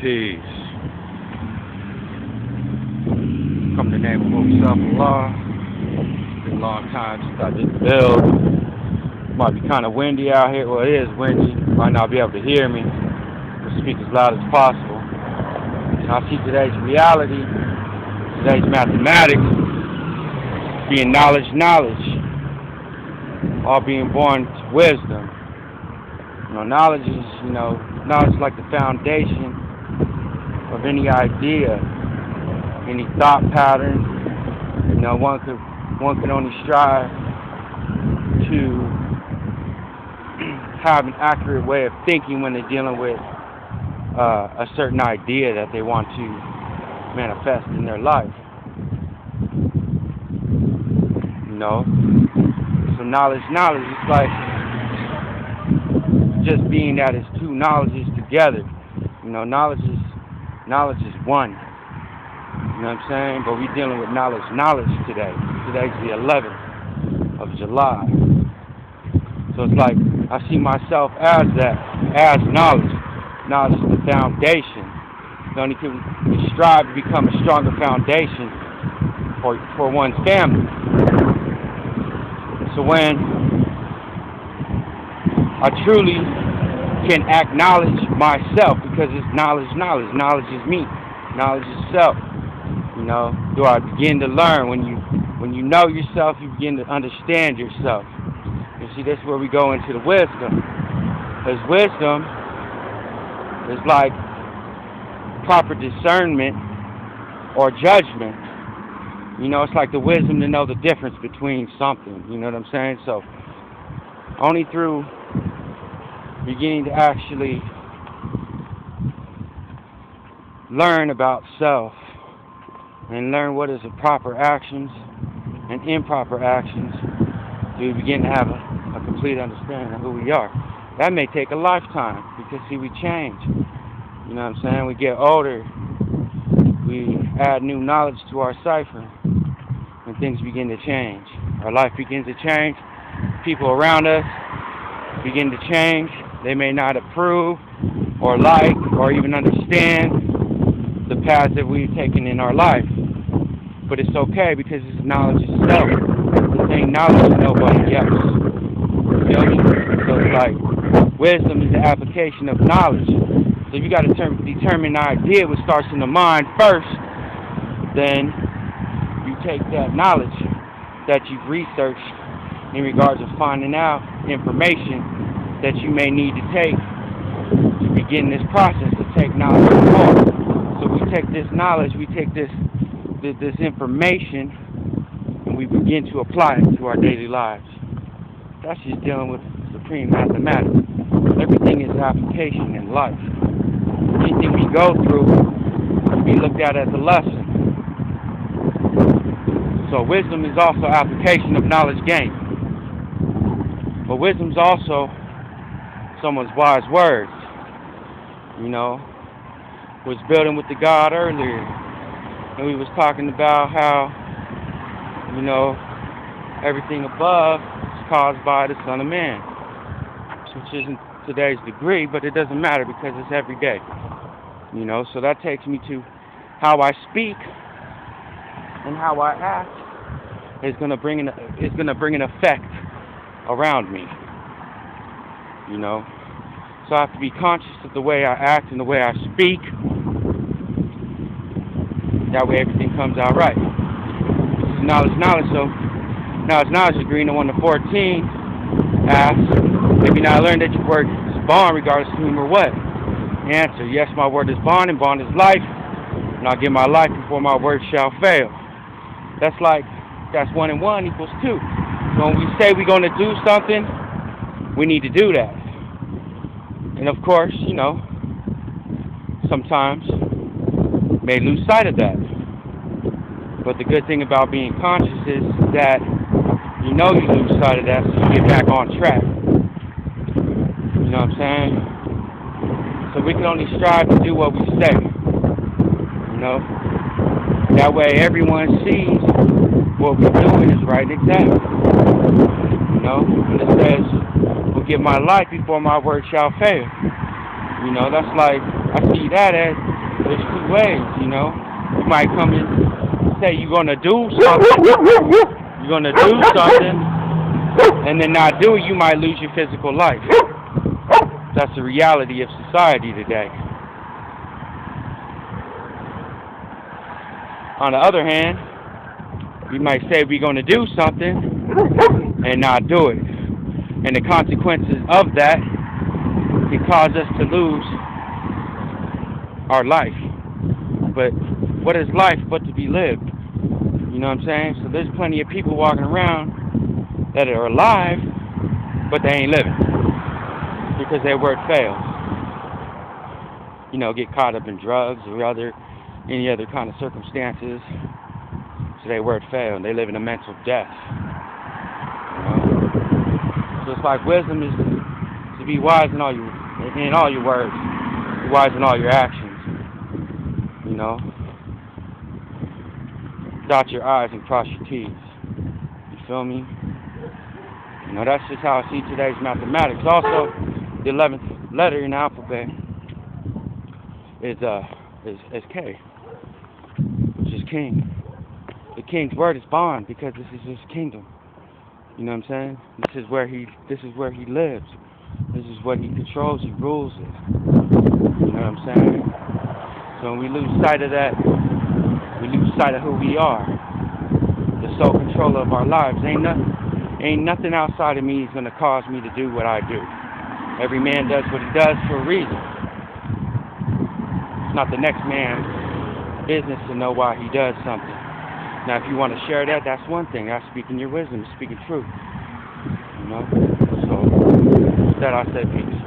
Peace. Come in the name of Allah. Been a long time since I did the build. Might be kind of windy out here. Well, it is windy. Might not be able to hear me. I'll speak as loud as possible. And I see today's reality, today's mathematics, being knowledge, all being born to wisdom. Knowledge is like the foundation of any idea, any thought pattern. One could only strive to have an accurate way of thinking when they're dealing with a certain idea that they want to manifest in their life. So knowledge is like just being that it's two knowledges together. Knowledge is one. You know what I'm saying? But we're dealing with knowledge today. Today's the 11th of July. So it's like I see myself as that, as knowledge. Knowledge is the foundation. You can strive to become a stronger foundation for one's family. So when I truly can acknowledge myself, because it's knowledge is me, knowledge is self. Do I begin to learn? When you know yourself, you begin to understand yourself. You see, this is where we go into the wisdom. Because wisdom is like proper discernment or judgment. It's like the wisdom to know the difference between something. You know what I'm saying? So only through beginning to actually learn about self and learn what is the proper actions and improper actions, do we begin to have a complete understanding of who we are. That may take a lifetime, because see, we change. You know what I'm saying? We get older, we add new knowledge to our cipher, and things begin to change. Our life begins to change. People around us begin to change. They may not approve or like or even understand the path that we've taken in our life. But it's okay, because it's knowledge itself. This ain't knowledge to nobody else. You feel me? So it's like wisdom is the application of knowledge. So if you got to determine the idea what starts in the mind first, then you take that knowledge that you've researched in regards to finding out information that you may need to take to begin this process to take knowledge forward. So we take this knowledge, we take this information, and we begin to apply it to our daily lives. That's just dealing with supreme mathematics. Everything is application in life. Anything we go through can be looked at as a lesson. So wisdom is also application of knowledge gained. But wisdom is also someone's wise words. Was building with the God earlier, and we was talking about how, everything above is caused by the Son of Man, which isn't today's degree, but it doesn't matter because it's every day. So that takes me to how I speak and how I act is gonna bring an effect around me. So I have to be conscious of the way I act and the way I speak. That way everything comes out right. This is knowledge. So knowledge degree in the 1 to 14 asks, have you not learned that your word is bond regardless of whom or what? Answer, yes, my word is bond, and bond is life, and I'll give my life before my word shall fail. That's 1 and 1 equals 2. So when we say we're going to do something, we need to do that. And of course, sometimes may lose sight of that. But the good thing about being conscious is that you lose sight of that, so you get back on track. You know what I'm saying? So we can only strive to do what we say. That way everyone sees what we're doing is right and exact. And it says, will give my life before my word shall fail. That's like I see that as there's two ways, you know. You might come and say you're gonna do something, and then not do it. You might lose your physical life. That's the reality of society today. On the other hand, we might say we're gonna do something and not do it, and the consequences of that can cause us to lose our life. But what is life but to be lived? You know what I'm saying? So there's plenty of people walking around that are alive, but they ain't living because their word fails. You know, get caught up in drugs or any other kind of circumstances. So their word failed and they live in a mental death. You know? So it's like wisdom is to be wise in all your words, be wise in all your actions. You know, dot your I's and cross your T's. You feel me? You know, that's just how I see today's mathematics. Also, the 11th letter in the alphabet is K, which is king. The king's word is bond because this is his kingdom. You know what I'm saying? This is where he lives. This is what he controls. He rules it. You know what I'm saying? So when we lose sight of that, we lose sight of who we are. The sole controller of our lives. Ain't nothing outside of me is going to cause me to do what I do. Every man does what he does for a reason. It's not the next man's business to know why he does something. Now, if you want to share that, that's one thing. That's speaking your wisdom, speaking truth. You know? So, with that, I say peace.